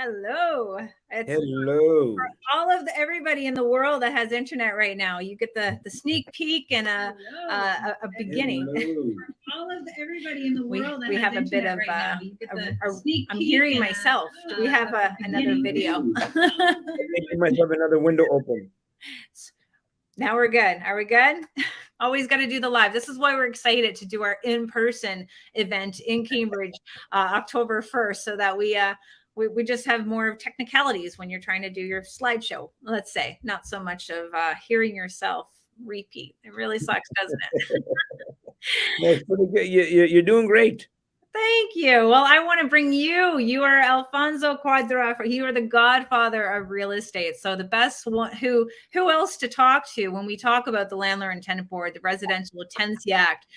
Hello. It's Hello. all of everybody in the world that has internet right now. You get the sneak peek and a beginning. Hello. All of everybody in the world we have a bit of I'm hearing myself. Do we have another video? Making myself another window open. Now we're good. Are we good? Always got to do the live. This is why we're excited to do our in-person event in Cambridge, October 1st, so that we just have more technicalities when you're trying to do your slideshow. Let's say not so much of hearing yourself repeat. It really sucks, doesn't it? That's pretty good. You're doing great. Thank you. Well, I want to bring you. You are Alfonso Quadra. You are the godfather of real estate. So the best one. Who else to talk to when we talk about the Landlord and Tenant Board, the Residential Tenancy Act?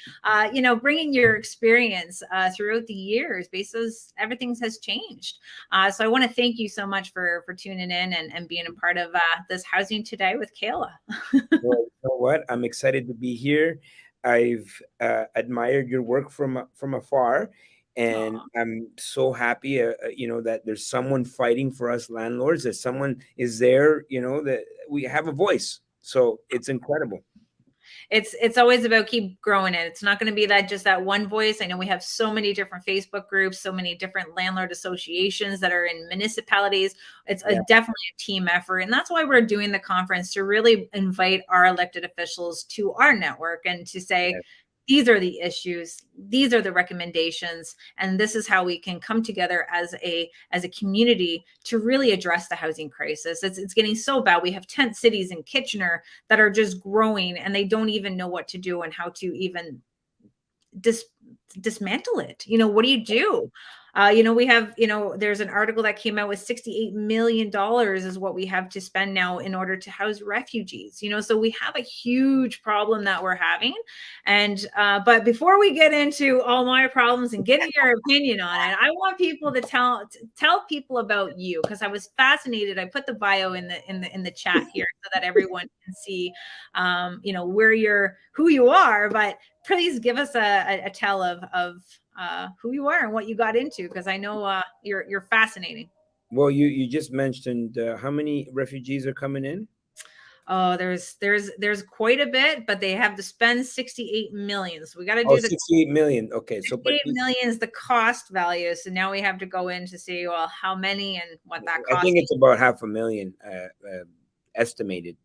Bringing your experience throughout the years, because everything has changed. So I want to thank you so much for tuning in and being a part of this Housing Today with Kayla. Well, you know what? I'm excited to be here. I've admired your work from afar, and I'm so happy, that there's someone fighting for us landlords. That someone is there, that we have a voice. So it's incredible. It's always about keep growing it. It's not going to be that just that one voice. I know we have so many different Facebook groups, so many different landlord associations that are in municipalities. It's definitely a team effort, and that's why we're doing the conference, to really invite our elected officials to our network and to say, these are the issues, these are the recommendations, and this is how we can come together as a community to really address the housing crisis. It's getting so bad. We have tent cities in Kitchener that are just growing, and they don't even know what to do and how to even dismantle it. What do you do? We have, there's an article that came out with $68 million is what we have to spend now in order to house refugees. So we have a huge problem that we're having. And but before we get into all my problems and getting your opinion on it, I want people to tell people about you, because I was fascinated. I put the bio in the chat here so that everyone can see who you are, but please give us a tell of who you are and what you got into, because I know you're fascinating. Well, you just mentioned how many refugees are coming in? Oh, there's quite a bit, but they have to spend 68 million. So we got to do 68 million. Okay, so 68 million is the cost value. So now we have to go in to see, well, how many and what that costs. I think it's about 500,000 estimated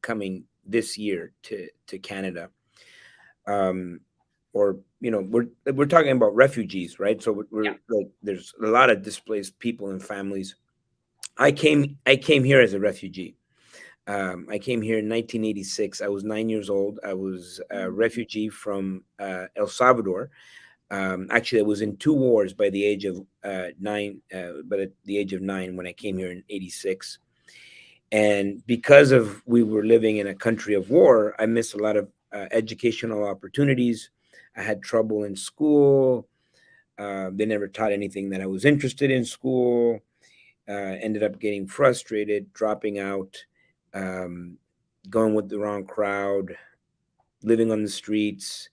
coming this year to Canada. Or we're talking about refugees, right? So we're like, there's a lot of displaced people and families. I came here as a refugee. I came here in 1986. I was 9 years old. I was a refugee from El Salvador. Actually, I was in 2 wars by the age of 9. But at the age of 9, when I came here in 86, and because of we were living in a country of war, I missed a lot of educational opportunities. I had trouble in school. They never taught anything that I was interested in school. Ended up getting frustrated, dropping out, going with the wrong crowd, living on the streets.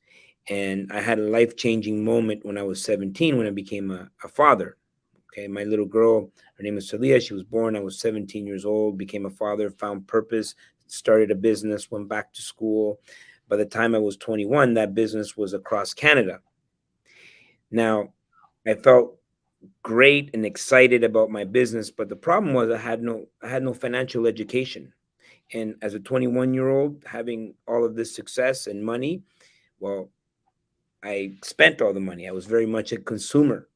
And I had a life-changing moment when I was 17, when I became a father. Okay, my little girl, her name is Celia. She was born. I was 17 years old, became a father, found purpose, started a business, went back to school. By the time I was 21, that business was across Canada. Now, I felt great and excited about my business, but the problem was I had no financial education. And as a 21-year-old, having all of this success and money, well, I spent all the money. I was very much a consumer.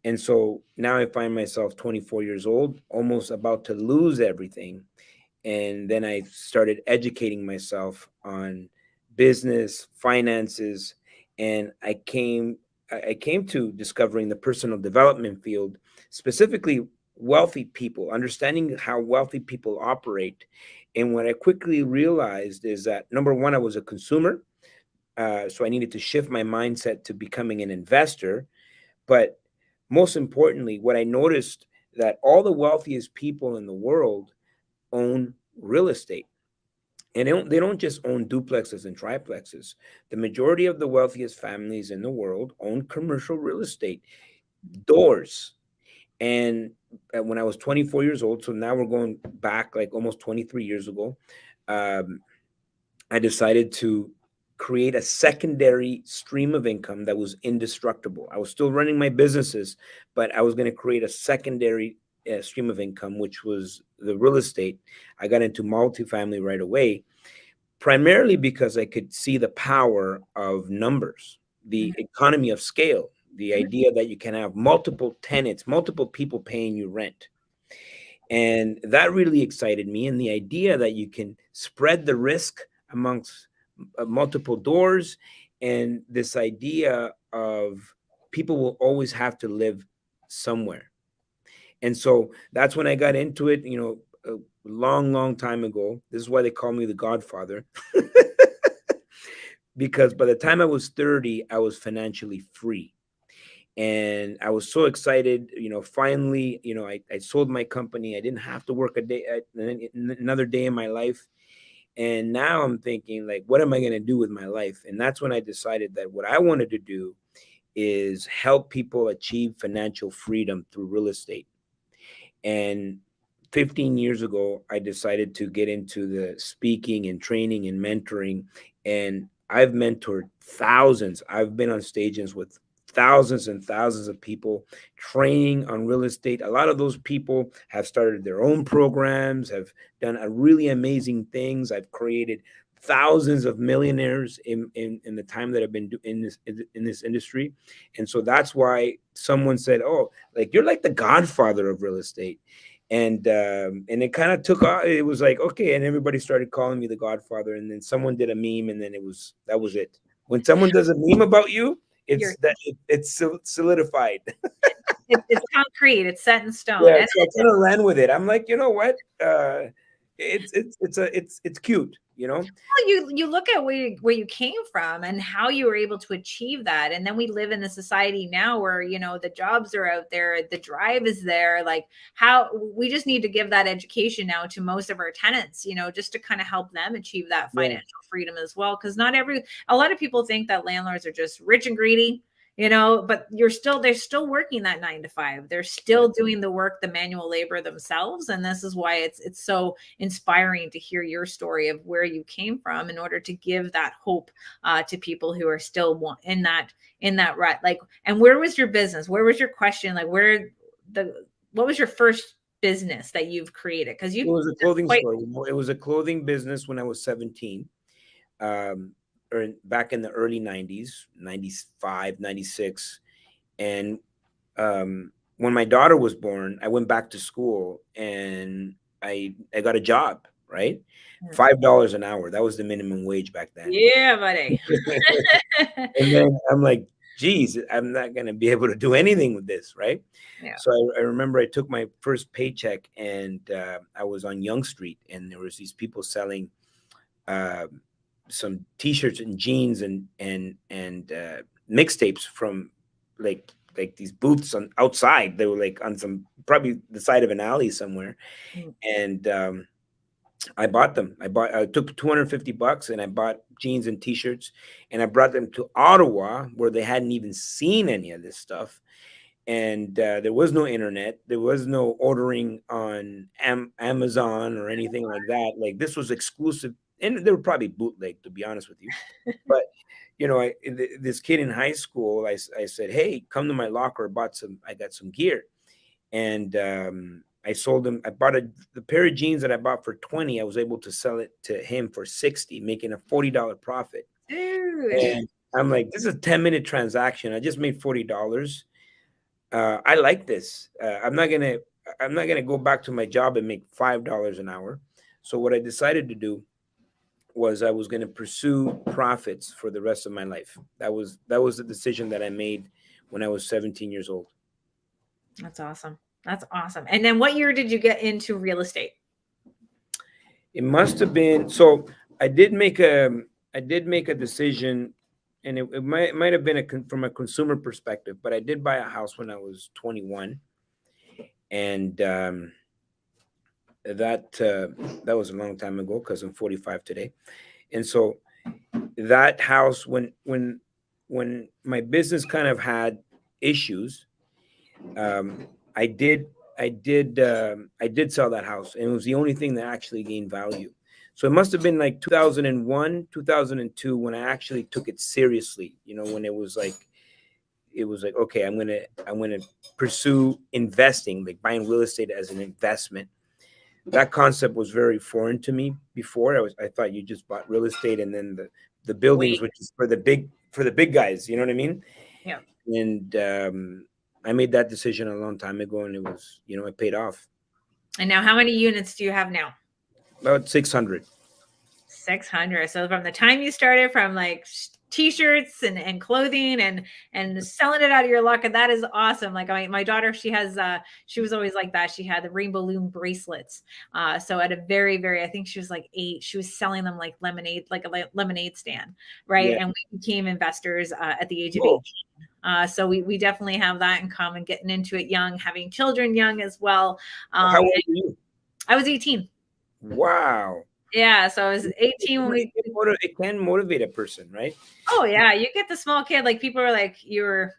And so now I find myself 24 years old, almost about to lose everything. And then I started educating myself on business, finances, and I came to discovering the personal development field, specifically wealthy people, understanding how wealthy people operate. And what I quickly realized is that, number one, I was a consumer. So I needed to shift my mindset to becoming an investor. But most importantly, what I noticed, that all the wealthiest people in the world own real estate. And they don't just own duplexes and triplexes. The majority of the wealthiest families in the world own commercial real estate, doors. And when I was 24 years old, so now we're going back like almost 23 years ago, um, I decided to create a secondary stream of income that was indestructible. I was still running my businesses, but I was going to create a secondary stream of income, which was the real estate. I got into multifamily right away, primarily because I could see the power of numbers, the economy of scale, the idea that you can have multiple tenants, multiple people paying you rent. And that really excited me. And the idea that you can spread the risk amongst multiple doors, and this idea of people will always have to live somewhere. And so that's when I got into it, a long, long time ago. This is why they call me the Godfather. Because by the time I was 30, I was financially free. And I was so excited, finally, I sold my company. I didn't have to work another day in my life. And now I'm thinking, like, what am I going to do with my life? And that's when I decided that what I wanted to do is help people achieve financial freedom through real estate. And 15 years ago, I decided to get into the speaking and training and mentoring. And I've mentored thousands. I've been on stages with thousands and thousands of people training on real estate. A lot of those people have started their own programs, have done a really amazing things. I've created thousands of millionaires in the time that I've been in this industry. And so that's why someone said, oh, like, you're like the Godfather of real estate. And it kind of took off. It was like, okay, and everybody started calling me the Godfather. And then someone did a meme, and then that was it. When someone does a meme about you, You're it's solidified. it's concrete, it's set in stone. Yeah, And so I kind of ran with it. I'm like, you know what? It's cute, well, you look at where you came from and how you were able to achieve that, and then we live in a society now where the jobs are out there, the drive is there. Like, how we just need to give that education now to most of our tenants, just to kind of help them achieve that Yeah, financial freedom as well. Because a lot of people think that landlords are just rich and greedy, but they're still working that 9 to 5. They're yeah, still doing the work, the manual labor themselves. And this is why it's so inspiring to hear your story of where you came from, in order to give that hope to people who are still in that rut. Like, and where was your business? Where was your question? Like, what was your first business that you've created? Because It you was a clothing quite. store. It was a clothing business when I was 17, or back in the early 90s, 95, 96. And when my daughter was born, I went back to school, and I got a job, right? $5 an hour. That was the minimum wage back then. Yeah, buddy. And then I'm like, geez, I'm not going to be able to do anything with this, right? Yeah. So I remember I took my first paycheck, and I was on Young Street, and there was these people selling uh, some T-shirts and jeans and mixtapes from like these booths on outside. They were like on some, probably the side of an alley somewhere, Mm. and I bought them. I took $250 and I bought jeans and T-shirts, and I brought them to Ottawa, where they hadn't even seen any of this stuff. And there was no internet, there was no ordering on Amazon or anything like that. Like, this was exclusive, and they were probably bootleg, to be honest with you. But this kid in high school, I said, hey, come to my locker. I got some gear, and I sold him. I bought the pair of jeans that I bought for 20. I was able to sell it to him for 60, making a $40 profit. Dude. And I'm like, this is a 10-minute transaction. I just made $40. I like this. I'm not gonna go back to my job and make $5 an hour. So what I decided to do was I was gonna pursue profits for the rest of my life. That was the decision that I made when I was 17 years old. That's awesome. That's awesome. And then what year did you get into real estate? It must have been, so. I did make a decision, and it might have been from a consumer perspective, but I did buy a house when I was 21, and that was a long time ago, because I'm 45 today. And so that house, when my business kind of had issues, I did, I did sell that house, and it was the only thing that actually gained value. So it must have been like 2001, 2002 when I actually took it seriously. You know, when it was like, okay, I'm gonna pursue investing, like buying real estate as an investment. That concept was very foreign to me before. I thought you just bought real estate and then the buildings, Wait. which is for the big guys. You know what I mean? Yeah. And I made that decision a long time ago, and it was, you know, it paid off. And now, how many units do you have now? About 600. 600. So from the time you started from like t-shirts and clothing and selling it out of your locker, that is awesome. Like my daughter, she has she was always like that. She had the rainbow loom bracelets. So at a very, I think she was like 8, she was selling them like lemonade, like a lemonade stand, right? Yeah. And we became investors at the age of Whoa. 18. So we definitely have that in common, getting into it young, having children young as well. How old are you? I was 18. Wow. Yeah, so I was 18 when we. It can motivate a person, right? Oh yeah, you get the small kid. Like people are like, you're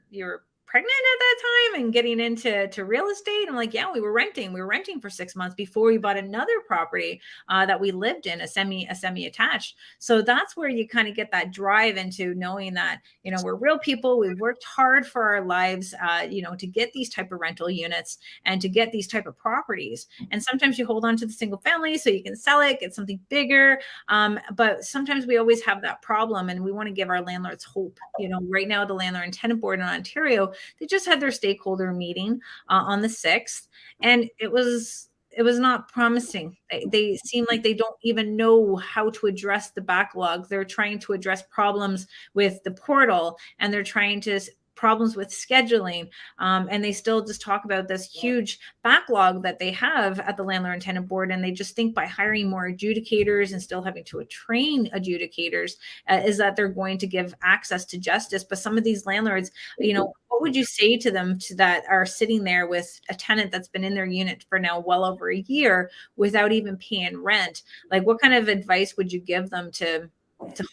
pregnant at that time and getting into real estate. I'm like, yeah, we were renting. We were renting for 6 months before we bought another property that we lived in, a semi attached. So that's where you kind of get that drive into knowing that, you know, we're real people. We've worked hard for our lives, you know, to get these type of rental units and to get these type of properties. And sometimes you hold on to the single family so you can sell it, get something bigger. But sometimes we always have that problem, and we want to give our landlords hope. You know, right now the Landlord and Tenant Board in Ontario, they just had their stakeholder meeting on the 6th, and it was not promising. They seem like they don't even know how to address the backlog. They're trying to address problems with the portal, and they're trying to problems with scheduling, and they still just talk about this huge backlog that they have at the Landlord and Tenant Board, and they just think by hiring more adjudicators and still having to train adjudicators is that they're going to give access to justice. But some of these landlords, you know, what would you say to them that are sitting there with a tenant that's been in their unit for now well over a year without even paying rent? Like, what kind of advice would you give them to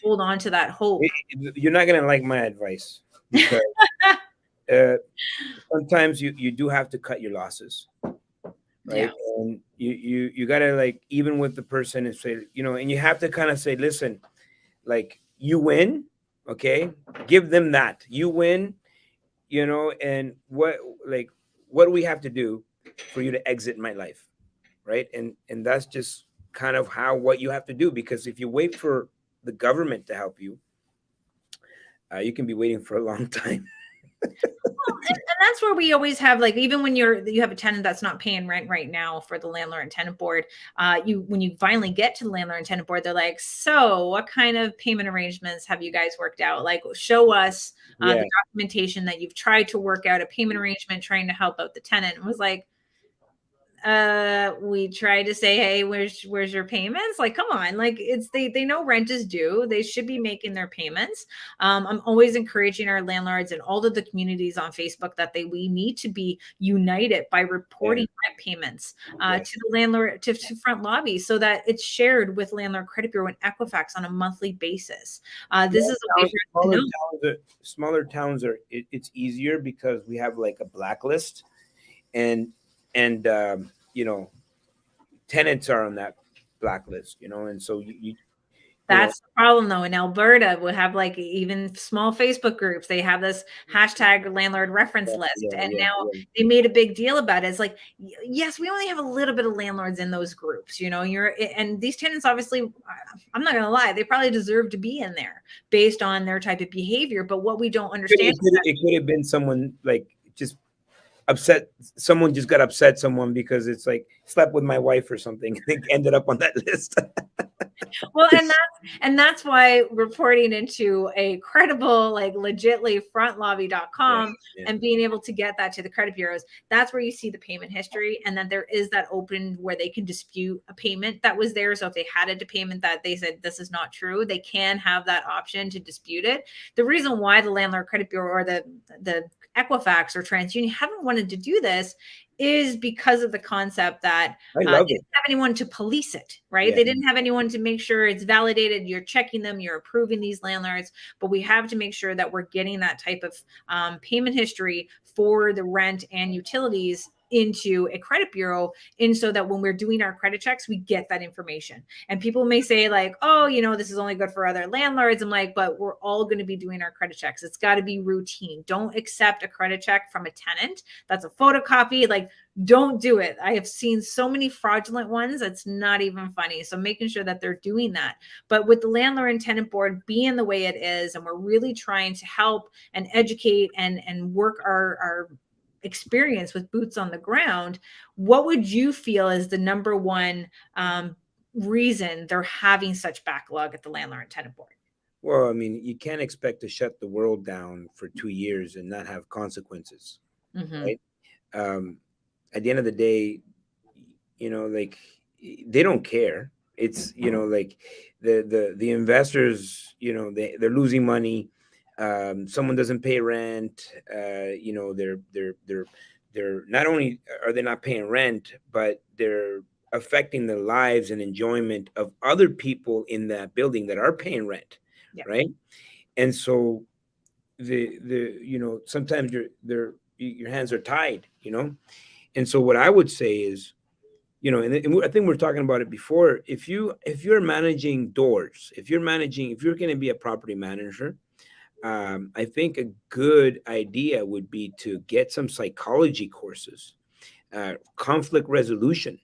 hold on to that hope? You're not gonna like my advice because uh, sometimes you do have to cut your losses, right? Yeah. And you gotta, like, even with the person and say, you know, and you have to kind of say, listen, like, you win, okay? Give them that. You win, you know, and what do we have to do for you to exit my life, right? And that's just kind of what you have to do, because if you wait for the government to help you, you can be waiting for a long time. And that's where we always have, like, even when you have a tenant that's not paying rent right now for the Landlord and Tenant Board, when you finally get to the Landlord and Tenant Board, they're like, so what kind of payment arrangements have you guys worked out? Like, show us Yeah. the documentation that you've tried to work out a payment arrangement trying to help out the tenant. And was like, we try to say, hey, where's your payments? Like, come on. Like, it's they know rent is due, they should be making their payments. I'm always encouraging our landlords and all of the communities on Facebook that we need to be united by reporting rent payments to the landlord, to front lobby, so that it's shared with Landlord Credit Bureau and Equifax on a monthly basis. This is a way for us to know. Smaller towns are, it's easier because we have like a blacklist, and you know, tenants are on that blacklist, you know, and so That's the problem, though. In Alberta, we have like even small Facebook groups. They have this hashtag landlord reference list. And now they made a big deal about it. It's like, yes, we only have a little bit of landlords in those groups, you know, and these tenants, obviously, I'm not going to lie, they probably deserve to be in there based on their type of behavior. But what we don't understand, it could have been someone like just upset. Someone just got upset someone because it's like slept with my wife or something. They ended up on that list. Well, and that's why reporting into a credible, like, legitly frontlobby.com and being able to get that to the credit bureaus, that's where you see the payment history, and then there is that open where they can dispute a payment that was there. So if they had a payment that they said this is not true, they can have that option to dispute it. The reason why the Landlord Credit Bureau or the Equifax or TransUnion haven't wanted to do this is because of the concept that they didn't have anyone to police it, right? Yeah. They didn't have anyone to make sure it's validated. You're checking them, you're approving these landlords, but we have to make sure that we're getting that type of payment history for the rent and utilities into a credit bureau, and so that when we're doing our credit checks, we get that information. And people may say like, oh, this is only good for other landlords. I'm like, but we're all going to be doing our credit checks. It's got to be routine. Don't accept a credit check from a tenant that's a photocopy. Like, don't do it. I have seen so many fraudulent ones. It's not even funny. So making sure that they're doing that. But with the landlord and tenant board being the way it is, and we're really trying to help and educate and work our experience with boots on the ground, what would you feel is the number one reason they're having such backlog at the landlord and tenant board? Well, I mean, you can't expect to shut the world down for 2 years and not have consequences, Mm-hmm. right? At the end of the day, like they don't care. It's like the investors, they're losing money. Someone doesn't pay rent. They're not only are they not paying rent, but they're affecting the lives and enjoyment of other people in that building that are paying rent, Yeah. right? And so sometimes your hands are tied, and so what I would say is, and I think we're talking about it before. If you're managing doors, if you're going to be a property manager, I think a good idea would be to get some psychology courses, conflict resolution,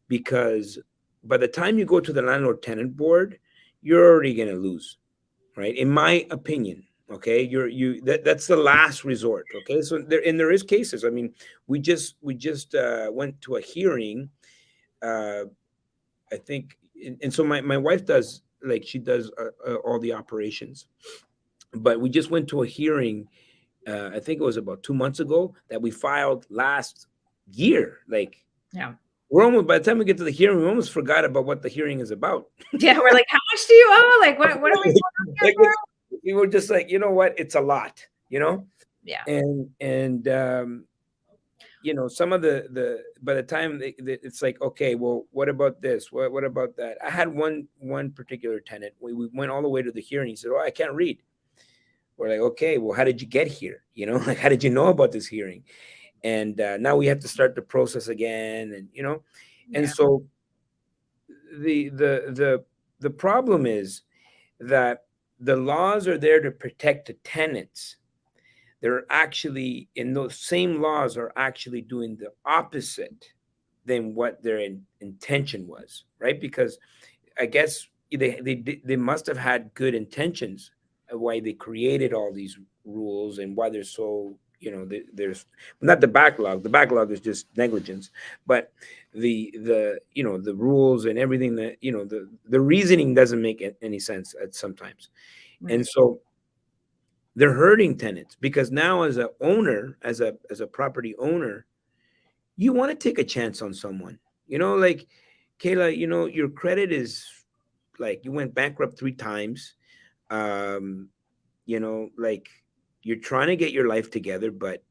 because by the time you go to the landlord tenant board, you're already going to lose, right? In my opinion. Okay, that's the last resort. Okay, so there is cases. I mean, we just went to a hearing. I think, and so my wife does, like, she does all the operations, but we just went to a hearing. I think it was about 2 months ago that we filed last year. Like, Yeah. we're almost, by the time we get to the hearing, we almost forgot about what the hearing is about. Yeah. We're like, how much do you owe? Like, what are we going on here Like, for? we were just like, you know what, it's a lot, Yeah. and some of the by the time it's like, okay, well, what about this, what about that? I had one particular tenant, we went all the way to the hearing. He said, oh, I can't read. We're like, okay, well, how did you get here? Like, how did you know about this hearing? And now we have to start the process again, and Yeah. so the problem is that the laws are there to protect the tenants. They're actually, in those same laws, are actually doing the opposite than what their intention was, right? Because I guess they must have had good intentions of why they created all these rules and why they're so, there's not the backlog. The backlog is just negligence, but the rules and everything, that the reasoning doesn't make any sense at sometimes. Right. And so they're hurting tenants, because now, as a property owner, you want to take a chance on someone. Like, Kayla, your credit is, like, you went bankrupt 3 times. Like, you're trying to get your life together, but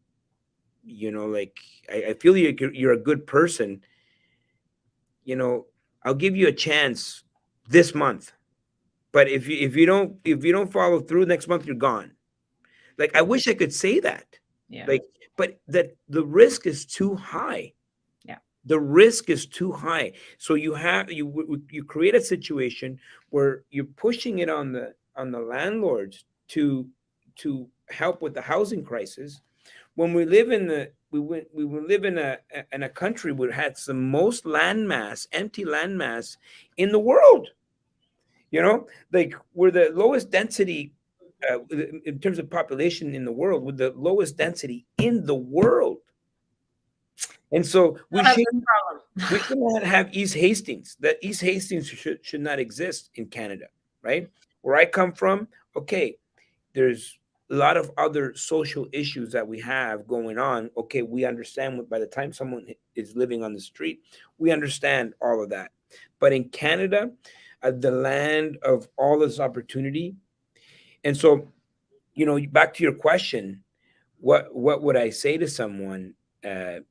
like, I feel you're a good person. I'll give you a chance this month, but if you don't follow through next month, you're gone. Like, I wish I could say that. Yeah. Like, but that the risk is too high. Yeah. The risk is too high. So you create a situation where you're pushing it on the landlords to help with the housing crisis, when we live in the we live in a country where it has the most empty land mass in the world. Like, we're the lowest density, in terms of population in the world, with the lowest density in the world. And so we Have should this problem. we should not have East Hastings. That East Hastings should not exist in Canada, right? Where I come from, okay, there's a lot of other social issues that we have going on. Okay, we understand, by the time someone is living on the street, we understand all of that. But in Canada, the land of all this opportunity, and so, back to your question, what would I say to someone, that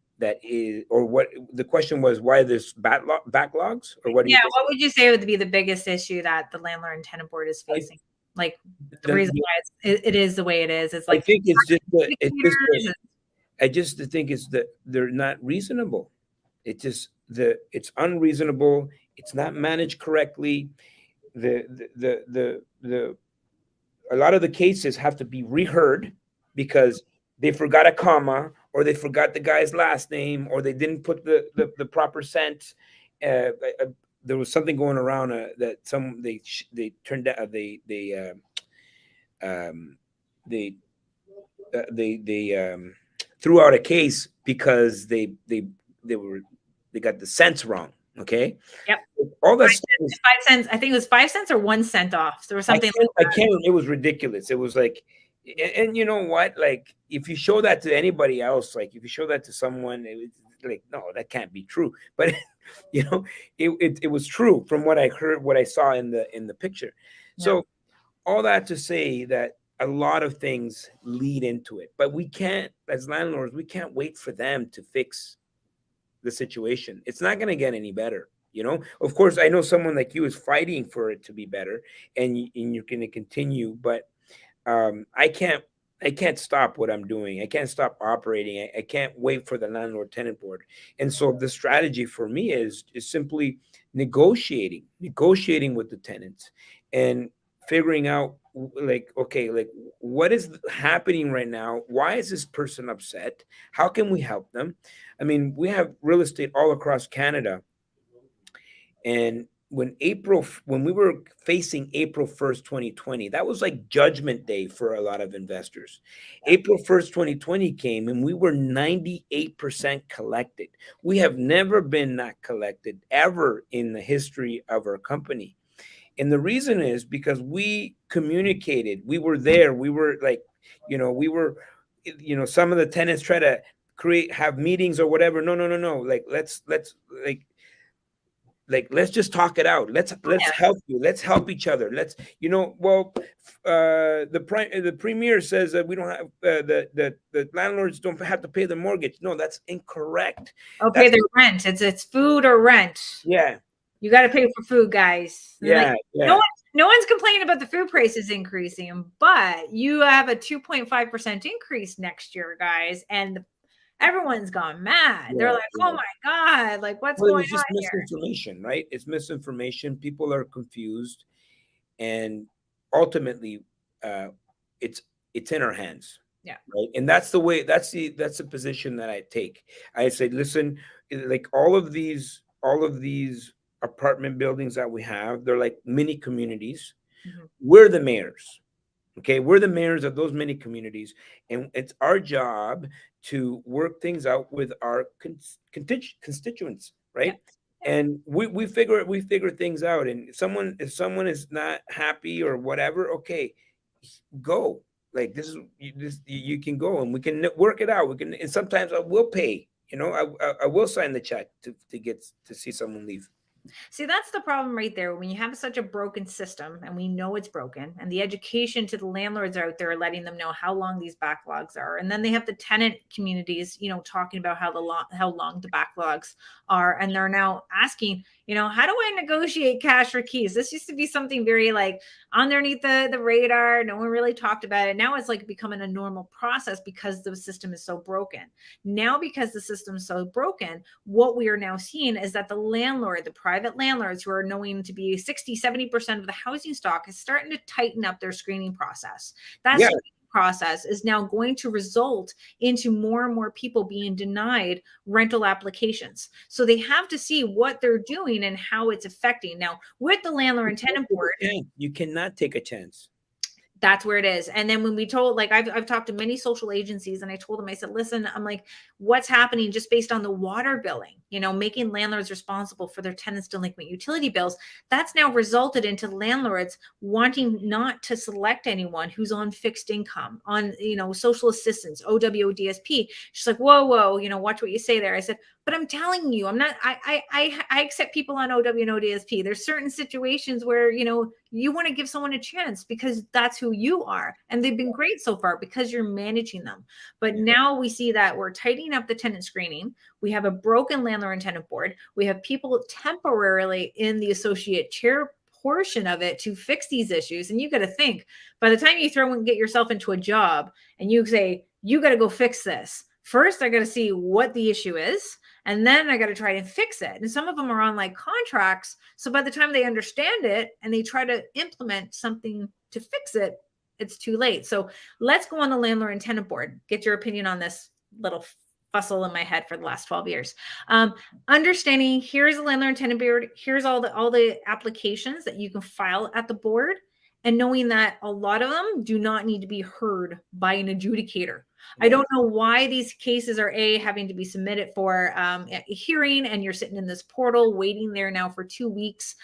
is, or what the question was, why there's backlogs, or what do you Yeah. think? What would you say would be the biggest issue that the landlord and tenant board is I, facing? Like, the the, reason why it is the way it is. It's I like think it's just indicators. I just think it's that they're not reasonable. It's unreasonable. It's not managed correctly. The A lot of the cases have to be reheard because they forgot a comma, or they forgot the guy's last name, or they didn't put the proper sense. There was something going around that they turned out um, they they threw out a case because they got the cents wrong. Okay, Yep. all that stuff is, 5 cents. I think it was 5 cents or 1 cent off. There was I something can't, like I can't. It was ridiculous. It was like, and you know what? Like, if you show that to anybody else, like if you show that to someone, it's like, no, that can't be true. But you know, it was true from what I heard, what I saw in the picture. that. Yeah. So all that to say that a lot of things lead into it, but we can't, as landlords, we can't wait for them to fix the situation. It's not going to get any better. You know, of course, I know someone like you is fighting for it to be better, and you're going to continue. But I can't stop what I'm doing. I can't stop operating. I can't wait for the landlord tenant board. And so the strategy for me is simply negotiating with the tenants, and figuring out, like, okay, like, what is happening right now? Why is this person upset? How can we help them? I mean, we have real estate all across Canada, and when we were facing April 1st, 2020, that was like judgment day for a lot of investors. April 1st, 2020 came, and we were 98% collected. We have never been not collected ever in the history of our company. And the reason is because we communicated. We were there. We were like, we were, some of the tenants try to have meetings or whatever. No, no, no, no. Like, let's let's just talk it out. Let's help you. Let's help each other. Well, the premier says that we don't have, the landlords don't have to pay the mortgage. No, that's incorrect. Oh, pay That's their rent. It's food or rent. Yeah. You got to pay for food, guys. Yeah, yeah. No one's complaining about the food prices increasing, but you have a 2.5% increase next year, guys, and everyone's gone mad. They're like, "Oh my god, like what's Well, going it's on just here?" misinformation, right? It's misinformation. People are confused, and ultimately, uh, it's in our hands, Yeah. right? And that's the position that I take. I say, listen, like, all of these apartment buildings that we have, they're like mini communities. We're the mayors. Okay, we're the mayors of those many communities, and it's our job to work things out with our constituents, Yeah. right? And we figure things out. And if someone is not happy or whatever, okay, go. Like, you can go, and we can work it out. We can, and sometimes I will pay. I will sign the check to get to see someone leave. See, that's the problem right there. When you have such a broken system, and we know it's broken, and the education to the landlords out there letting them know how long these backlogs are, and then they have the tenant communities, talking about how long the backlogs are, and they're now asking, how do I negotiate cash for keys? This used to be something very like underneath the radar. No one really talked about it. Now it's like becoming a normal process because the system is so broken. Now, because the system is so broken, what we are now seeing is that the private landlords who are knowing to be 60-70% of the housing stock is starting to tighten up their screening process. That Yeah. process is now going to result into more and more people being denied rental applications. So they have to see what they're doing and how it's affecting. Now, with the landlord and tenant board, You cannot take a chance. that's where it is. And then when we told, like, I've talked to many social agencies, and I told them, I said, listen, I'm like, what's happening just based on the water billing, making landlords responsible for their tenants' delinquent utility bills. That's now resulted into landlords wanting not to select anyone who's on fixed income, on, social assistance, OWODSP. She's like, whoa, watch what you say there. I said, but I'm telling you, I'm not, I accept people on OW and ODSP. There's certain situations where, you want to give someone a chance because that's who you are. And they've been great so far because you're managing them. But now we see that we're tightening up the tenant screening. We have a broken landlord and tenant board. We have people temporarily in the associate chair portion of it to fix these issues. And you got to think, by the time you get yourself into a job and you say, you got to go fix this, first I got to see what the issue is, and then I got to try and fix it. And some of them are on like contracts, so by the time they understand it and they try to implement something to fix it, it's too late. So let's go on the landlord and tenant board. Get your opinion on this little fussle in my head for the last 12 years. Understanding, here's the landlord and tenant board, here's all the applications that you can file at the board, and knowing that a lot of them do not need to be heard by an adjudicator. I don't know why these cases are having to be submitted for a hearing, and you're sitting in this portal waiting there now for 2 weeks.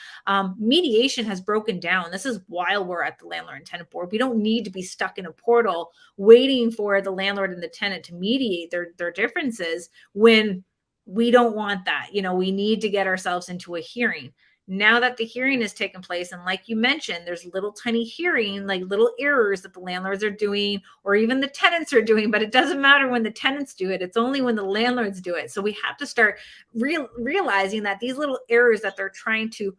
Mediation has broken down. This is while we're at the landlord and tenant board. We don't need to be stuck in a portal waiting for the landlord and the tenant to mediate their differences when we don't want that. We need to get ourselves into a hearing. Now that the hearing has taken place, and like you mentioned, there's little tiny hearing, like little errors that the landlords are doing, or even the tenants are doing, but it doesn't matter when the tenants do it. It's only when the landlords do it. So we have to start realizing that these little errors that they're trying to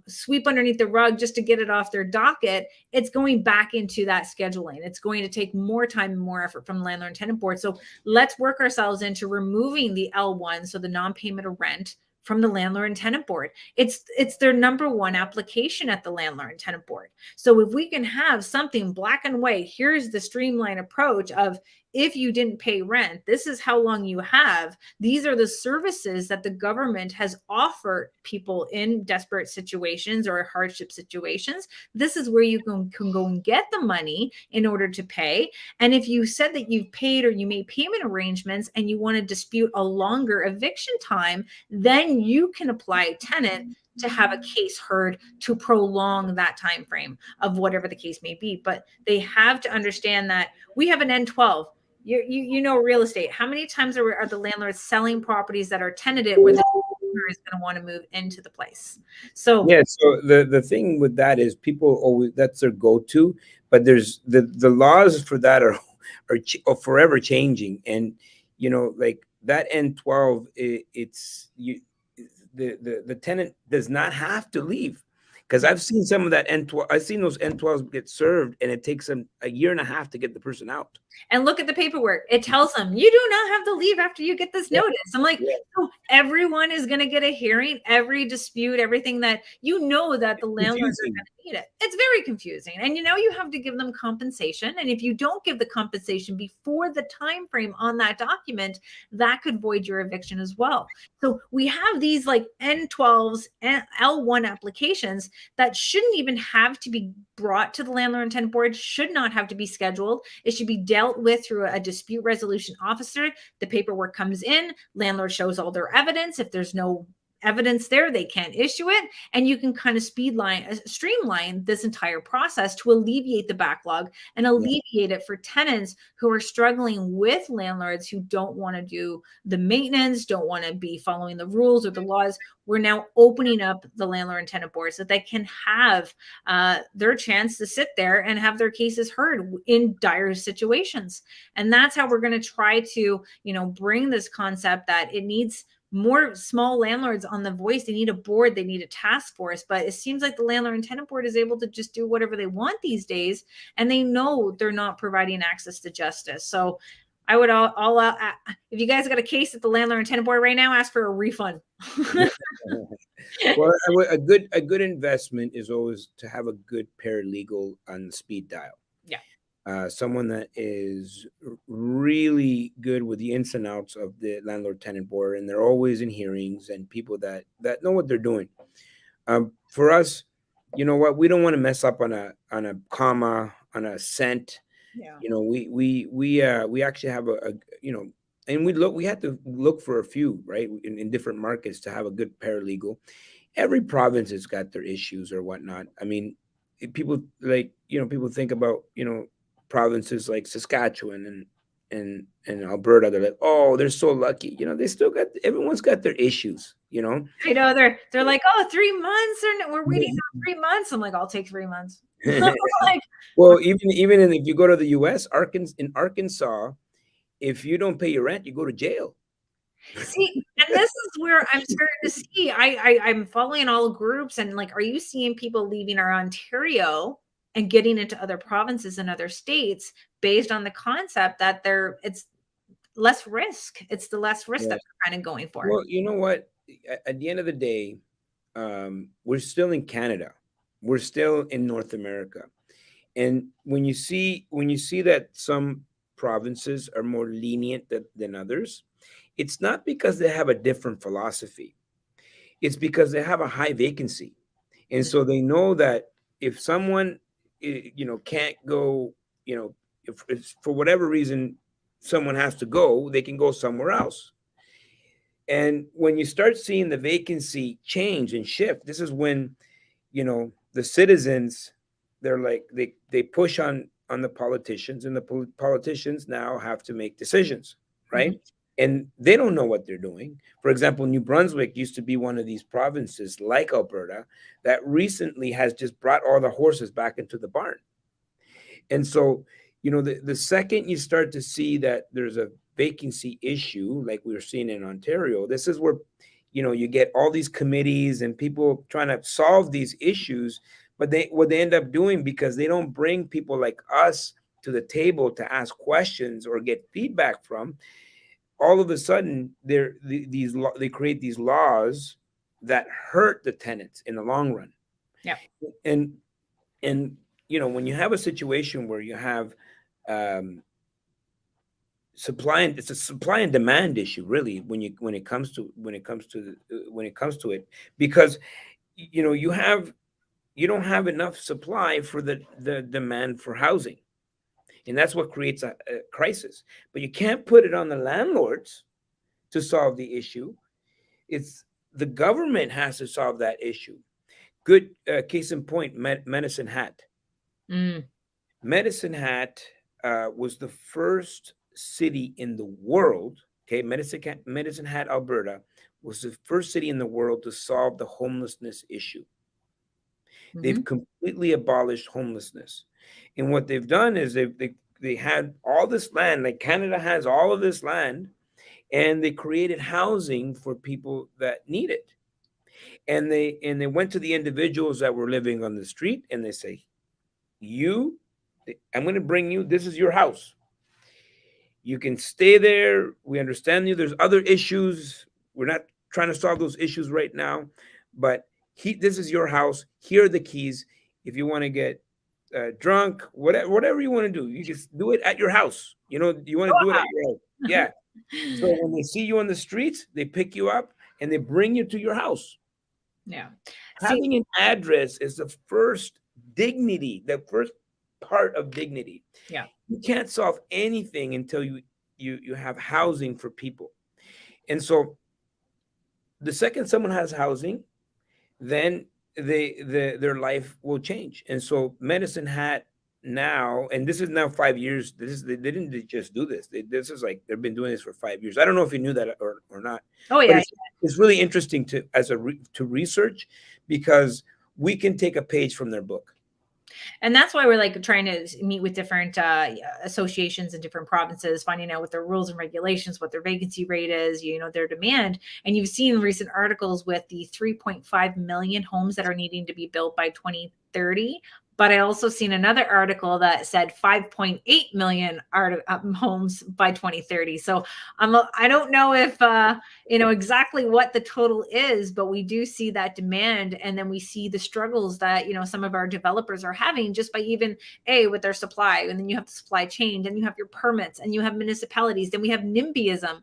sweep underneath the rug just to get it off their docket, it's going back into that scheduling. It's going to take more time and more effort from the landlord and tenant board. So let's work ourselves into removing the L1, so the non-payment of rent, from the landlord and tenant board. It's their number one application at the landlord and tenant board. So if we can have something black and white, here's the streamlined approach of, if you didn't pay rent, this is how long you have. These are the services that the government has offered people in desperate situations or hardship situations. This is where you can go and get the money in order to pay. And if you said that you've paid or you made payment arrangements and you want to dispute a longer eviction time, then you can apply a tenant to have a case heard to prolong that time frame of whatever the case may be. But they have to understand that we have an N12. You know real estate. How many times are the landlords selling properties that are tenanted where the owner is going to want to move into the place? So yeah, so the thing with that is people always, that's their go-to, but there's the laws for that are forever changing, and like that N12, it's you the tenant does not have to leave. Because I've seen some of that N12, I've seen those N12s get served, and it takes them a year and a half to get the person out. And look at the paperwork. It tells them you do not have to leave after you get this notice. I'm like, so everyone is going to get a hearing, every dispute, everything that that the landlords are going to need it. It's very confusing. And you have to give them compensation. And if you don't give the compensation before the time frame on that document, that could void your eviction as well. So we have these like N12s and L1 applications that shouldn't even have to be brought to the landlord and tenant board, should not have to be scheduled. It should be dealt with through a dispute resolution officer. The paperwork comes in, landlord shows all their evidence. If there's no evidence there, they can't issue it, and you can kind of streamline this entire process to alleviate the backlog and alleviate it for tenants who are struggling with landlords who don't want to do the maintenance, don't want to be following the rules or the laws. We're now opening up the landlord and tenant board so they can have their chance to sit there and have their cases heard in dire situations. And that's how we're going to try to bring this concept that it needs more small landlords on the voice. They need a board, they need a task force. But it seems like the landlord and tenant board is able to just do whatever they want these days, and they know they're not providing access to justice. So I would all if you guys got a case at the landlord and tenant board right now, ask for a refund. Well, a good investment is always to have a good paralegal on the speed dial. Someone that is really good with the ins and outs of the landlord tenant board, and they're always in hearings, and people that know what they're doing. For us, you know what, we don't want to mess up on a comma, on a cent. We actually have and we had to look for a few, right, in different markets to have a good paralegal. Every province has got their issues or whatnot. I mean, people people think about provinces like Saskatchewan and Alberta. They're like, oh, they're so lucky. They still got, everyone's got their issues. I know they're like, oh, 3 months, or we're waiting on 3 months. I'm like, I'll take 3 months. Well, even if you go to the U.S., in Arkansas, if you don't pay your rent, you go to jail. See, and this is where I'm starting to see. I'm following all groups, and like, are you seeing people leaving our Ontario and getting into other provinces and other states based on the concept that less risk. It's the less risk Yeah. that we're kind of going for. Well, you know what? At the end of the day, we're still in Canada. We're still in North America. And when you see that some provinces are more lenient than others, it's not because they have a different philosophy. It's because they have a high vacancy. And Mm, so they know that if someone can't go, if it's for whatever reason someone has to go, they can go somewhere else. And when you start seeing the vacancy change and shift, this is when the citizens, they're like they push on the politicians, and the politicians now have to make decisions, mhm, right? And they don't know what they're doing. For example, New Brunswick used to be one of these provinces like Alberta that recently has just brought all the horses back into the barn. And so, the second you start to see that there's a vacancy issue, like we were seeing in Ontario, this is where, you get all these committees and people trying to solve these issues. But what they end up doing, because they don't bring people like us to the table to ask questions or get feedback from, all of a sudden they create these laws that hurt the tenants in the long run. yeah. And and when you have a situation where you have um, it's a supply and demand issue, really, when it comes to it, because you don't have enough supply for the demand for housing, and that's what creates a crisis. But you can't put it on the landlords to solve the issue. It's the government has to solve that issue. Good case in point, Medicine Hat. Mm, Medicine Hat was the first city in the world. Okay, Medicine Hat, Alberta, was the first city in the world to solve the homelessness issue. They've mhm. completely abolished homelessness, and what they've done is they had all this land, like Canada has all of this land, and they created housing for people that need it. And they went to the individuals that were living on the street, and they say, you I'm going to bring you, this is your house, you can stay there, we understand you, there's other issues, we're not trying to solve those issues right now, but this is your house, here are the keys. If you want to get drunk, whatever you want to do, you can do it at your house. You want to do it at your house. Yeah. So when they see you on the streets, they pick you up and they bring you to your house. Yeah. See, Having an address is the first dignity, the first part of dignity. yeah. You can't solve anything until you have housing for people. And so the second someone has housing, then their life will change. And so Medicine Hat now, and this is now 5 years. They didn't just do this. This is like they've been doing this for 5 years. I don't know if you knew that or not, Oh but yeah. it's really interesting to research, because we can take a page from their book. And that's why we're like trying to meet with different associations in different provinces, finding out what their rules and regulations, what their vacancy rate is, their demand. And you've seen recent articles with the 3.5 million homes that are needing to be built by 2030. But I also seen another article that said 5.8 million homes by 2030. So I don't know if exactly what the total is, but we do see that demand, and then we see the struggles that some of our developers are having just by even with their supply. And then you have the supply chain, and you have your permits, and you have municipalities, then we have NIMBYism,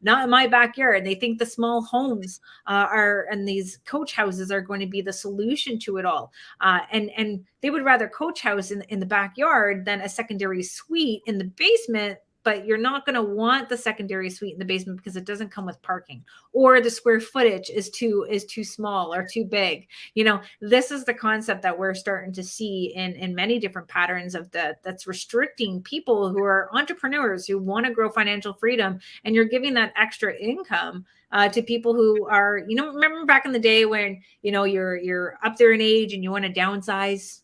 not in my backyard. They think the small homes and these coach houses are going to be the solution to it all, and they would rather coach house in the backyard than a secondary suite in the basement. But you're not going to want the secondary suite in the basement because it doesn't come with parking, or the square footage is too small or too big. This is the concept that we're starting to see in many different patterns that's restricting people who are entrepreneurs who want to grow financial freedom, and you're giving that extra income to people who are, remember back in the day when you're up there in age and you want to downsize.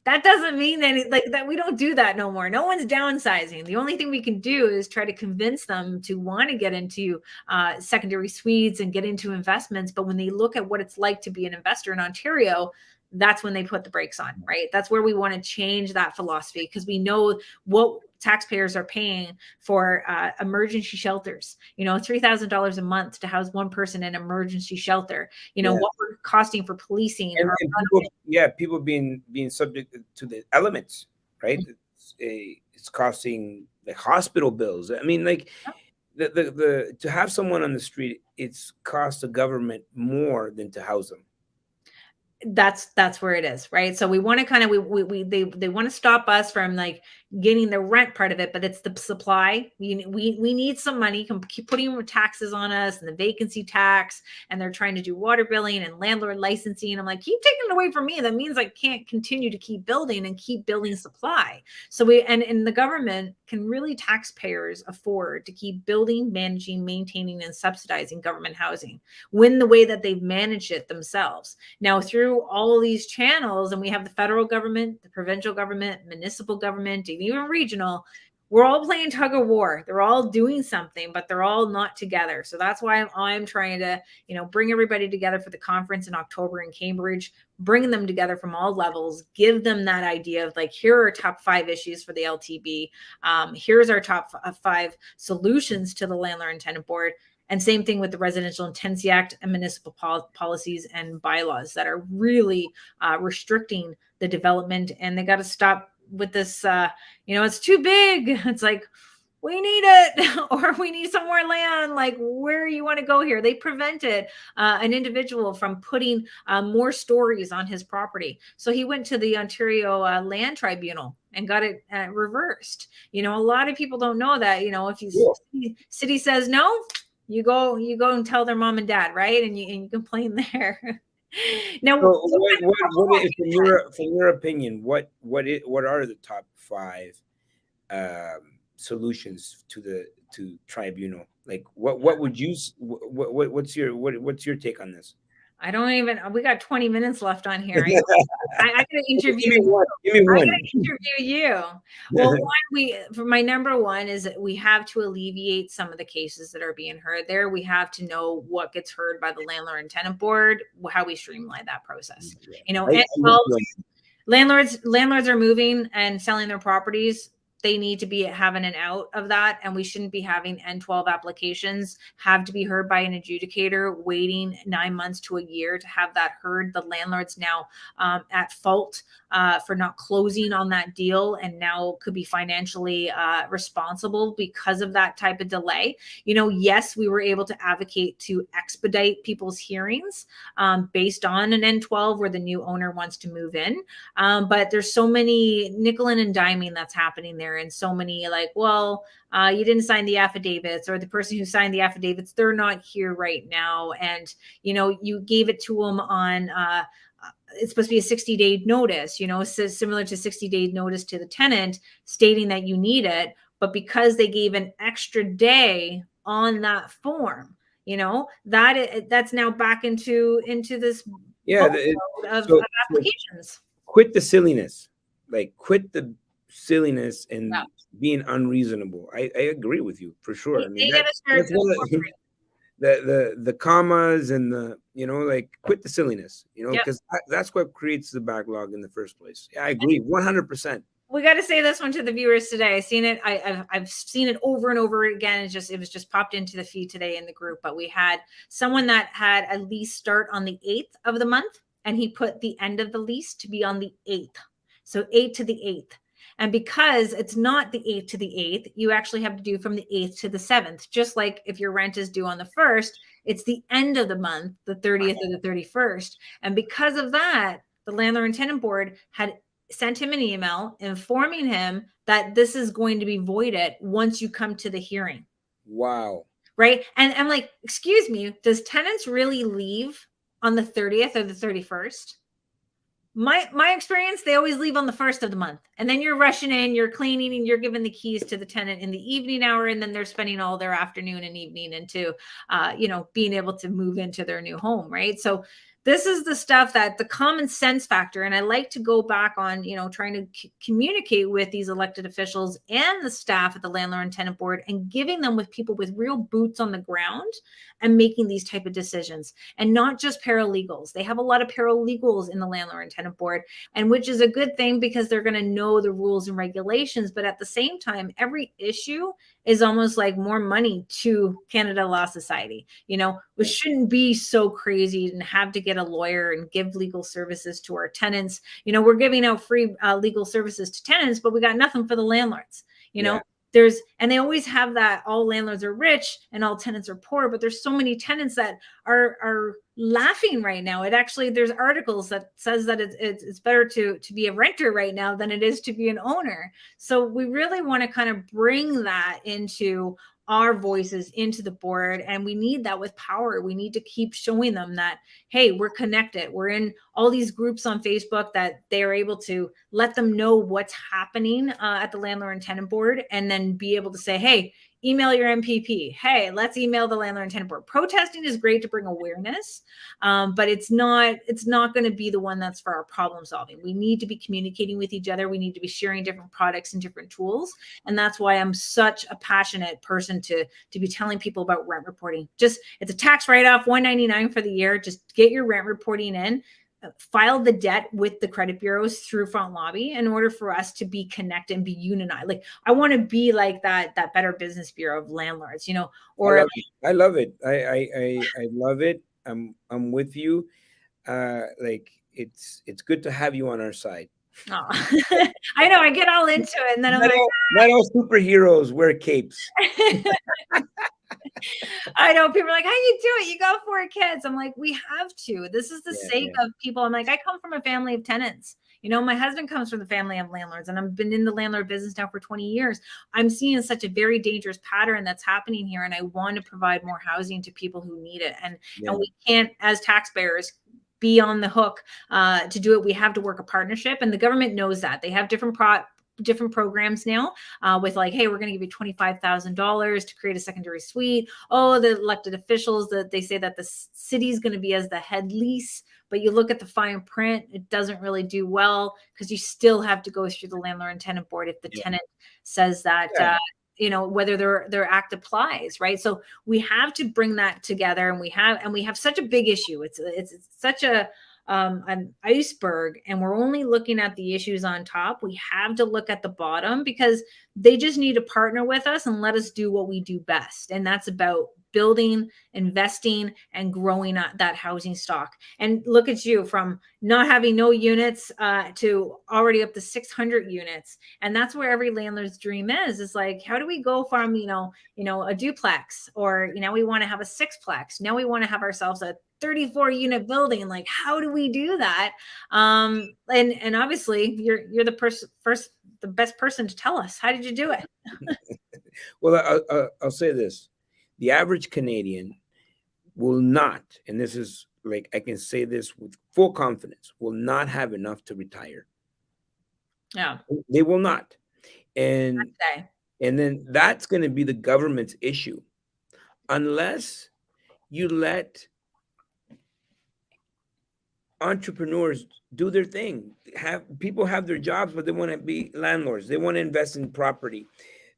That doesn't mean like that. We don't do that no more. No one's downsizing. The only thing we can do is try to convince them to want to get into secondary suites and get into investments. But when they look at what it's like to be an investor in Ontario, that's when they put the brakes on, right? That's where we want to change that philosophy, because we know what taxpayers are paying for emergency shelters, $3,000 a month to house one person in an emergency shelter, Yeah. what we're costing for policing. And people being subject to the elements, right? It's costing like hospital bills. I mean, like the to have someone on the street, it's cost the government more than to house them. That's where it is, right? So we want to kind of they want to stop us from like getting the rent part of it, but it's the supply. We need some money. Keep putting taxes on us and the vacancy tax, and they're trying to do water billing and landlord licensing. I'm like, keep taking it away from me. That means I can't continue to keep building and keep building supply. So and the government can really taxpayers afford to keep building, managing, maintaining, and subsidizing government housing when the way that they've managed it themselves. Now through all of these channels, and we have the federal government, the provincial government, municipal government, and even regional, we're all playing tug of war. They're all doing something, but they're all not together. So that's why I'm trying to, bring everybody together for the conference in October in Cambridge, bringing them together from all levels, give them that idea of like, here are top 5 issues for the LTB. Here's our top 5 solutions to the landlord and tenant board. And same thing with the Residential Intensive Act and municipal policies and bylaws that are really restricting the development. And they got to stop with this, it's too big. It's like, we need it, or we need some more land. Like, where you want to go here? They prevented an individual from putting more stories on his property. So he went to the Ontario Land Tribunal and got it reversed. A lot of people don't know that, if city says no, you go and tell their mom and dad, right? And you complain there. Now, so what is, from your opinion, what are the top 5 solutions to tribunal? Like what would you what's your take on this? We got 20 minutes left on here. I gotta interview you. Give me one. I gotta interview you. Well, for my number one is that we have to alleviate some of the cases that are being heard there. We have to know what gets heard by the landlord and tenant board, how we streamline that process. Landlords are moving and selling their properties. They need to be having an out of that, and we shouldn't be having N12 applications have to be heard by an adjudicator waiting 9 months to a year to have that heard. The landlord's now at fault for not closing on that deal, and now could be financially responsible because of that type of delay. Yes, we were able to advocate to expedite people's hearings based on an N12 where the new owner wants to move in, but there's so many nickel and diming that's happening there. And so many like, well, you didn't sign the affidavits, or the person who signed the affidavits, they're not here right now. And, you gave it to them on, it's supposed to be a 60-day notice, similar to 60-day notice to the tenant stating that you need it. But because they gave an extra day on that form, that's now back into this of applications. Quit the silliness. Like, quit the silliness and being unreasonable. I agree with you for sure. I mean, that's the commas and the like, quit the silliness, because that's what creates the backlog in the first place. I agree 100%. We got to say this one to the viewers today. I've seen it. I've seen it over and over again. It was just popped into the feed today in the group. But we had someone that had a lease start on the 8th of the month, and he put the end of the lease to be on the 8th. So 8 to the 8th. And because it's not the 8th to the 8th, you actually have to do from the 8th to the 7th. Just like if your rent is due on the 1st, it's the end of the month, the 30th or the 31st. And because of that, the landlord and tenant board had sent him an email informing him that this is going to be voided once you come to the hearing. Wow. Right. And I'm like, excuse me, does tenants really leave on the 30th or the 31st? My experience, they always leave on the 1st of the month, and then you're rushing in, you're cleaning, and you're giving the keys to the tenant in the evening hour, and then they're spending all their afternoon and evening into, being able to move into their new home, right? So this is the stuff that the common sense factor. And I like to go back on, trying to communicate with these elected officials and the staff at the landlord and tenant board, and giving them with people with real boots on the ground and making these type of decisions, and not just paralegals. They have a lot of paralegals in the landlord and tenant board, and which is a good thing because they're going to know the rules and regulations. But at the same time, every issue is almost like more money to Canada Law Society. We shouldn't be so crazy and have to get a lawyer and give legal services to our tenants. We're giving out free legal services to tenants, but we got nothing for the landlords. And they always have that all landlords are rich and all tenants are poor, but there's so many tenants that are laughing right now. There's articles that says that it's better to be a renter right now than it is to be an owner. So we really want to kind of bring that into our voices into the board, and we need that with power. We need to keep showing them that, hey, we're connected. We're in all these groups on Facebook that they are able to let them know what's happening at the landlord and tenant board, and then be able to say, hey, email your MPP. Hey, let's email the landlord and tenant board. Protesting is great to bring awareness, but it's not going to be the one that's for our problem solving. We need to be communicating with each other. We need to be sharing different products and different tools. And that's why I'm such a passionate person to be telling people about rent reporting. Just, it's a tax write-off, $199 for the year. Just get your rent reporting in. File the debt with the credit bureaus through Front Lobby in order for us to be connected and be unionized. Like, I want to be like that Better Business Bureau of landlords, or I love it. I love it. I'm with you. Like, it's good to have you on our side. Oh. I know, I get all into it, and then I'm like, not all superheroes wear capes. I know people are like, how you do it? You got 4 kids. I'm like, we have to. This is the sake of people. I'm like, I come from a family of tenants. My husband comes from the family of landlords, and I've been in the landlord business now for 20 years. I'm seeing such a very dangerous pattern that's happening here, and I want to provide more housing to people who need it. And we can't, as taxpayers, be on the hook to do it. We have to work a partnership, and the government knows that. They have different programs now with like, hey, we're going to give you $25,000 to create a secondary suite. Oh, the elected officials, that they say that the city is going to be as the head lease, but you look at the fine print, it doesn't really do well, because you still have to go through the landlord and tenant board if the tenant says that whether their act applies, right? So we have to bring that together, and we have such a big issue. It's such an iceberg, and we're only looking at the issues on top. We have to look at the bottom, because they just need to partner with us and let us do what we do best, and that's about building, investing, and growing that housing stock. And look at you, from not having no units to already up to 600 units. And that's where every landlord's dream is like, how do we go from a duplex, or we want to have a 6-plex, now we want to have ourselves a 34 unit building? Like, how do we do that? And obviously you're the best person to tell us, how did you do it? Well, I'll say this. The average Canadian will not, and this is like, I can say this with full confidence, will not have enough to retire. Yeah. They will not. And then that's going to be the government's issue. Unless you let entrepreneurs do their thing. People have their jobs, but they want to be landlords. They want to invest in property.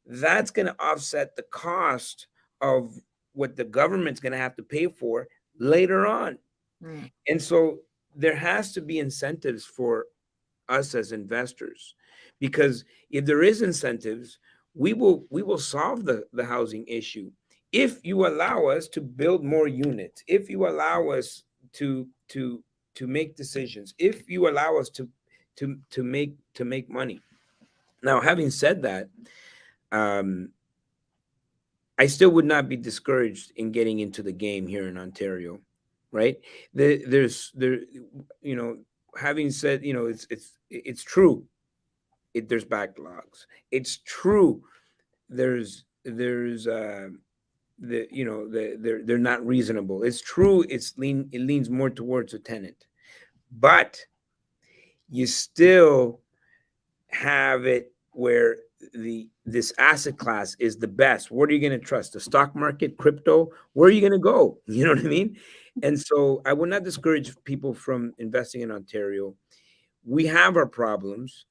That's going to offset the cost of what the government's going to have to pay for later on. And so there has to be incentives for us as investors, because if there is incentives, we will solve the housing issue. If you allow us to build more units, if you allow us to make decisions, if you allow us to make money. Now, having said that, I still would not be discouraged in getting into the game here in Ontario, right? Having said, it's true. There's backlogs. It's true. They're not reasonable. It's true. It leans more towards a tenant, but you still have it where the this asset class is the best. What are you going to trust? The stock market, crypto? Where are you going to go? You know what I mean? And so I would not discourage people from investing in Ontario. We have our problems.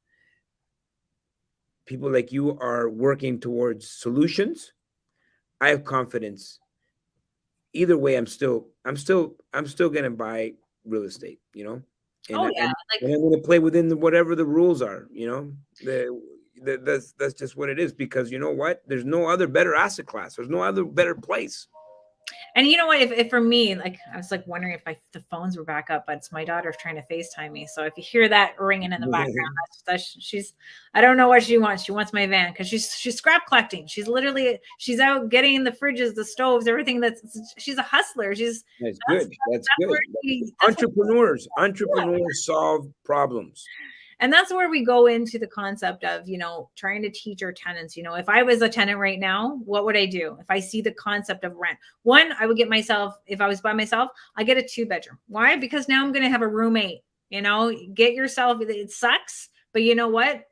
People like you are working towards solutions. I have confidence. Either way, I'm still going to buy real estate, and Oh I- yeah, and, like, and I'm going to play within whatever the rules are, that's just what it is, because you know what? There's no other better asset class. There's no other better place. and you know what? If for me, like, I was like wondering if the phones were back up, but it's my daughter trying to FaceTime me. So if you hear that ringing in the background, she's. I don't know what she wants. She wants my van because she's scrap collecting. She's out getting the fridges, the stoves, everything. She's a hustler. That's That's good. That's that's good. where that's what. Entrepreneurs solve problems. And that's where we go into the concept of, trying to teach our tenants. If I was a tenant right now, what would I do? If I see the concept of rent, one, I would get myself, if I was by myself, I get a 2-bedroom. Why? Because now I'm going to have a roommate. Get yourself, it sucks, but you know what?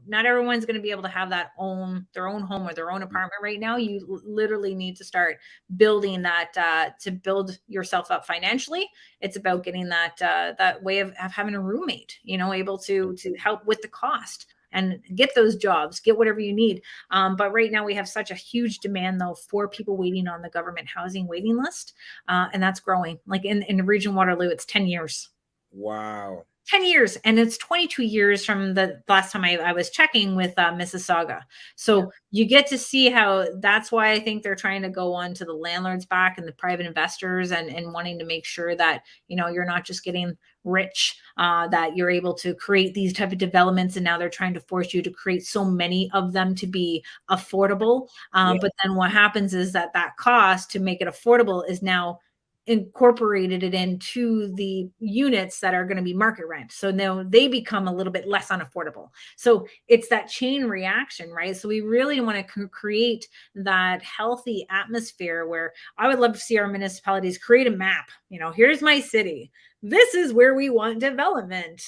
Not everyone's going to be able to have their own home or their own apartment right now. You literally need to start building that to build yourself up financially. It's about getting that way of having a roommate, able to help with the cost and get those jobs, get whatever you need. But right now we have such a huge demand though for people waiting on the government housing waiting list, and that's growing. Like in Region Waterloo, it's 10 years. Wow. 10 years, and it's 22 years from the last time I was checking with Mississauga. Yeah. So you get to see how that's why I think they're trying to go on to the landlords back and the private investors, and wanting to make sure that you're not just getting rich, that you're able to create these type of developments, and now they're trying to force you to create so many of them to be affordable. Yeah. But then what happens is that cost to make it affordable is now incorporated it into the units that are going to be market rent. So now they become a little bit less unaffordable. So it's that chain reaction, right? So we really want to create that healthy atmosphere where I would love to see our municipalities create a map. Here's my city. This is where we want development.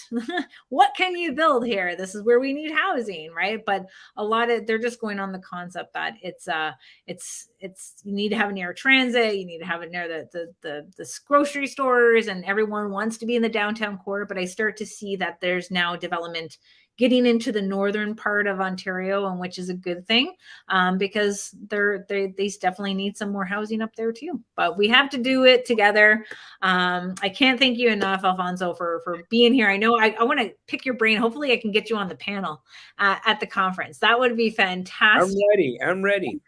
What can you build here? This is where we need housing, right? But a lot of they're just going on the concept that it's you need to have an air transit, you need to have it near the grocery stores, and everyone wants to be in the downtown core. But I start to see that there's now development getting into the northern part of Ontario, and which is a good thing, because they definitely need some more housing up there too. But we have to do it together. I can't thank you enough, Alfonso, for being here. I know I want to pick your brain. Hopefully, I can get you on the panel at the conference. That would be fantastic. I'm ready.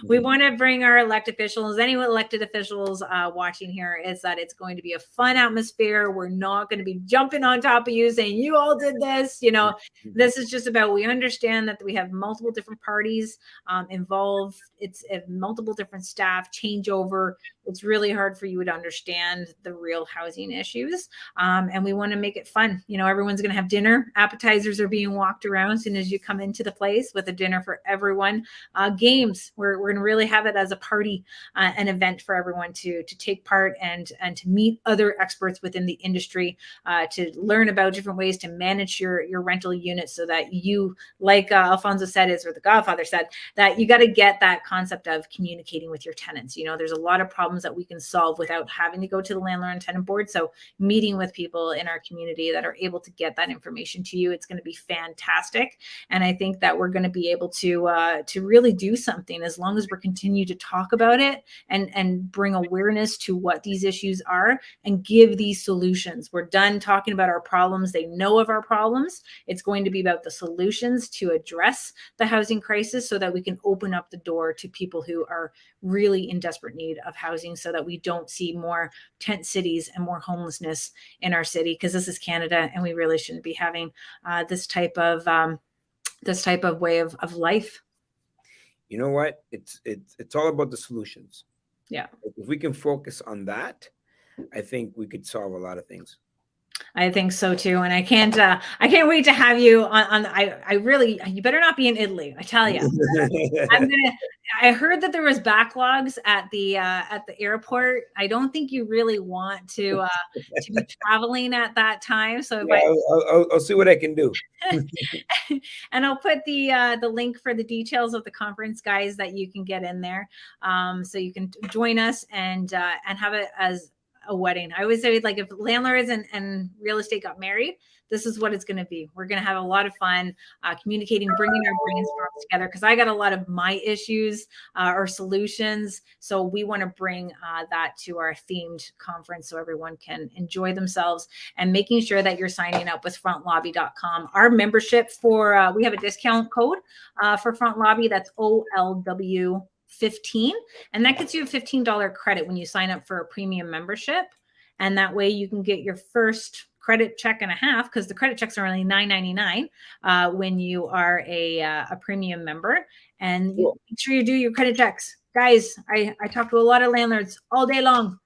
We want to bring our elected officials, any elected officials watching here, is that it's going to be a fun atmosphere. We're not going to be jumping on top of you saying you all did this. This is just about, we understand that we have multiple different parties involved. It's multiple different staff changeover. It's really hard for you to understand the real housing issues. And we want to make it fun. Everyone's going to have dinner. Appetizers are being walked around as soon as you come into the place, with a dinner for everyone. Games. We're going to really have it as a party, an event for everyone to take part, and to meet other experts within the industry, to learn about different ways to manage your rental units, so that you, like Alfonso said, or the Godfather said, that you got to get that concept of communicating with your tenants. There's a lot of problems that we can solve without having to go to the landlord and tenant board. So meeting with people in our community that are able to get that information to you, it's going to be fantastic. And I think that we're going to be able to really do something, as long as we continue to talk about it, and bring awareness to what these issues are, and give these solutions. We're done talking about our problems. They know of our problems. It's going to be about the solutions to address the housing crisis, so that we can open up the door to people who are really in desperate need of housing, so that we don't see more tent cities and more homelessness in our city, because this is Canada, and we really shouldn't be having this type of way of life. You know what? It's all about the solutions. Yeah. If we can focus on that, I think we could solve a lot of things. I think so too, and I can't wait to have you on. I really, you better not be in Italy. I tell you, I'm gonna. I heard that there was backlogs at the airport. I don't think you really want to be traveling at that time. So if Yeah, I'll see what I can do. and I'll put the link for the details of the conference, guys, that you can get in there, so you can join us and have it as a wedding. I always say, like, if landlords and real estate got married, this is what it's going to be. We're going to have a lot of fun communicating, bringing our brainstorms together, because I got a lot of my issues or solutions. So we want to bring that to our themed conference so everyone can enjoy themselves, and making sure that you're signing up with frontlobby.com. Our membership for, we have a discount code for Front Lobby. That's OLW 15, and that gets you a $15 credit when you sign up for a premium membership. And that way you can get your first credit check and a half, because the credit checks are only $9.99 when you are a premium member. And Cool. make sure you do your credit checks, guys. I talk to a lot of landlords all day long.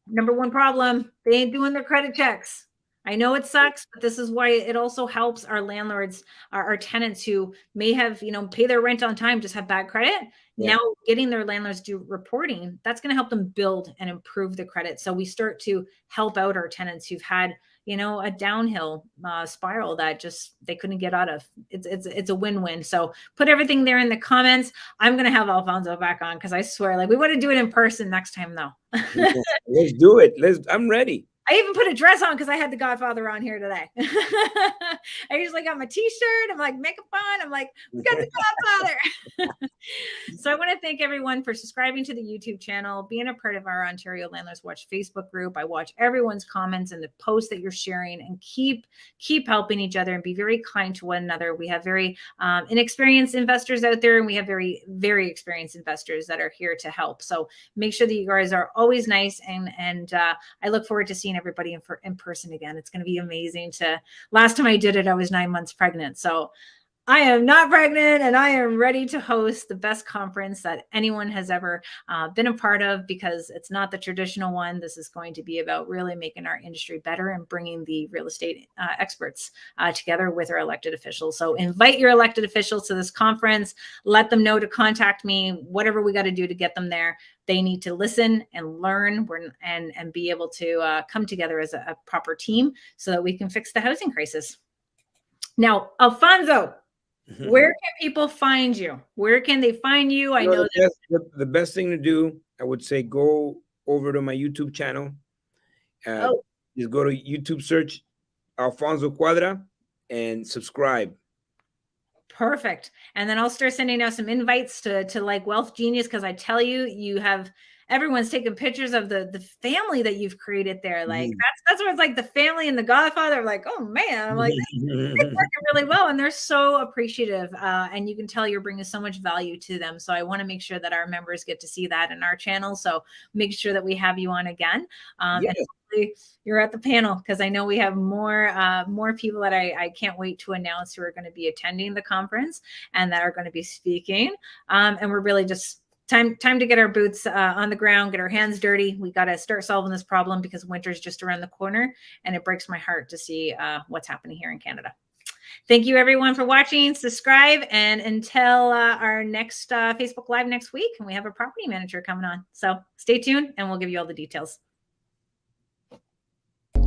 Number one problem, they ain't doing their credit checks. I know it sucks, but this is why it also helps our landlords, our tenants who may have, pay their rent on time, just have bad credit. Yeah. Now getting their landlords do reporting, that's going to help them build and improve the credit. So we start to help out our tenants who've had, a downhill spiral that just they couldn't get out of. It's a win-win. So put everything there in the comments. I'm going to have Alfonso back on, because I swear, like, we want to do it in person next time though. Let's do it. I'm ready. I even put a dress on because I had the Godfather on here today. I usually got my t-shirt. I'm like, makeup on. I'm like, we got the Godfather. So I want to thank everyone for subscribing to the YouTube channel, being a part of our Ontario Landlords Watch Facebook group. I watch everyone's comments and the posts that you're sharing, and keep helping each other and be very kind to one another. We have very inexperienced investors out there, and we have very, very experienced investors that are here to help. So make sure that you guys are always nice, and I look forward to seeing everybody in person again. It's going to be amazing. Last time I did it, I was 9 months pregnant. So I am not pregnant, and I am ready to host the best conference that anyone has ever been a part of, because it's not the traditional one. This is going to be about really making our industry better and bringing the real estate experts together with our elected officials. So invite your elected officials to this conference. Let them know to contact me, whatever we got to do to get them there. They need to listen and learn and be able to come together as a proper team so that we can fix the housing crisis. Now, Alfonso, where can people find you? Where can they find you? I know the best thing to do, I would say, go over to my YouTube channel. Just go to YouTube, search Alfonso Cuadra, and subscribe. Perfect. And then I'll start sending out some invites to like Wealth Genius, because I tell you, everyone's taking pictures of the family that you've created there. Like that's what it's like, the family and the Godfather. I'm like, oh man, I'm like, it's working really well, and they're so appreciative. And you can tell you're bringing so much value to them. So I want to make sure that our members get to see that in our channel. So make sure that we have you on again. And hopefully you're at the panel, because I know we have more people that I can't wait to announce who are going to be attending the conference and that are going to be speaking. And we're really just time to get our boots on the ground, get our hands dirty. We got to start solving this problem, because winter's just around the corner, and it breaks my heart to see what's happening here in Canada. Thank you everyone for watching. Subscribe, and until our next Facebook Live next week, and we have a property manager coming on. So stay tuned, and we'll give you all the details.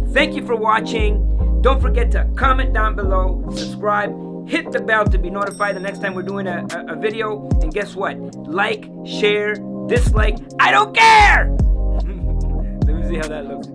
Thank you for watching. Don't forget to comment down below, subscribe, hit the bell to be notified the next time we're doing a video. And guess what? Like, share, dislike, I don't care! Let me see how that looks.